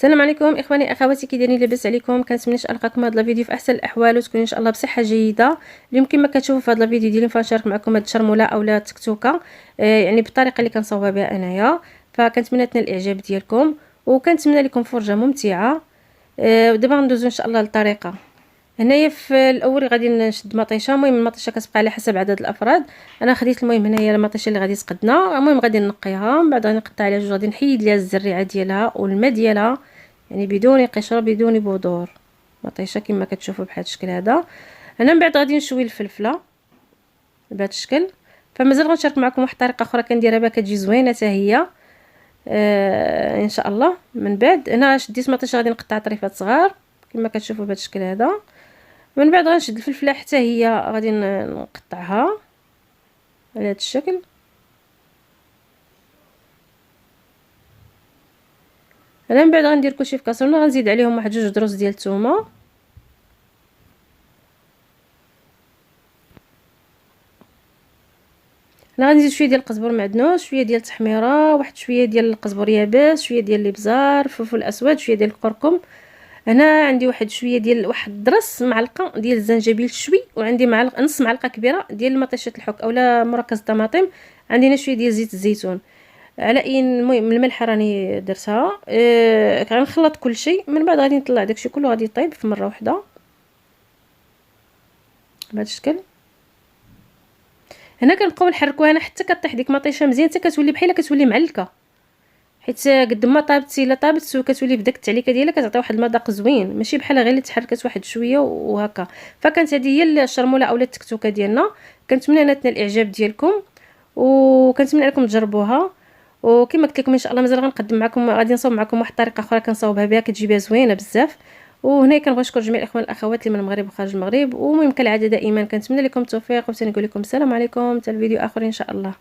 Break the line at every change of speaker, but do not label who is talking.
السلام عليكم اخواني اخواتي، كي دايرين؟ لاباس عليكم؟ كنتمنى القاكم هذا الفيديو في احسن الاحوال وتكونوا ان شاء الله بصحه جيده. اليوم كما كتشوفوا في هذا الفيديو ديالي فنشارك معكم هذه الشرموله اولا التكتوكه، يعني بالطريقه اللي كنصاوبها بها انايا. فكنتمنى تنال الاعجاب ديالكم وكنتمنى لكم فرجه ممتعه. ودابا غندوزو ان شاء الله للطريقه. هنايا في الاول غادي نشد مطيشه. المهم المطيشه كتبقى على حسب عدد الافراد. انا خديت المهم هنايا المطيشه اللي غادي تقدنا. المهم غادي نقيها، من بعد غادي نقطع عليها جوج، غادي نحيد ليها الزريعه ديالها والماء ديالها، يعني بدون قشره بدون بذور. مطيشه كما كتشوفوا بهذا الشكل هذا. انا من بعد غادي نشوي الفلفله بهذا الشكل. فمازال غنشارك معكم واحد الطريقه اخرى كنديرها بها كتجي زوينه حتى هي ان شاء الله. من بعد هنا شديت مطيشه غادي نقطع طريفات صغار كما كتشوفوا بهذا الشكل هذا. من بعد غنشد الفلفله حتى هي غادي نقطعها على هذا الشكل. انا من بعد غندير كلشي في كاسرونه، غنزيد عليهم واحد جوج دروس ديال الثومه، انا غنزيد شويه ديال القزبر معدنوس، شويه ديال التحميره، واحد شويه ديال القزبر يابس، شويه ديال الابزار، فلفل اسود، شويه ديال الكركم. هنا عندي واحد شويه ديال واحد درس معلقه ديال الزنجبيل شوي، وعندي معلقه نص معلقه كبيره ديال مطيشه الحك اولا مركز الطماطم. عندي هنا شويه ديال زيت الزيتون على المهم الملح راني درتها. غنخلط كل شيء، من بعد غادي نطلع داكشي كله غادي يطيب في مره واحده بهذا الشكل. هنا كنبقاو نحركوها حتى كطيح ديك مطيشه مزيان، حتى كتولي بحال كتولي معلكه، حيت قد ما طابت الا طابت كتولي بداك التعليكه ديالها كتعطي واحد المذاق زوين، ماشي بحال غير اللي تحركت واحد شويه وهكا. فكانت هذه هي الشرموله اولا التكتوكه ديالنا. كنتمنى انها تنال الاعجاب ديالكم وكنتمنى انكم تجربوها. وكما قلت لكم ان شاء الله مازال غنقدم معكم، غادي نصاوب معكم واحد الطريقه اخرى كنصاوبها بها كتجي بها زوينه بزاف. وهنا كنبغي نشكر جميع الاخوان والاخوات اللي من المغرب وخارج المغرب. ومهم كالعاده دائما كنتمنى لكم التوفيق، وثاني نقول لكم السلام عليكم حتى الفيديو اخر ان شاء الله.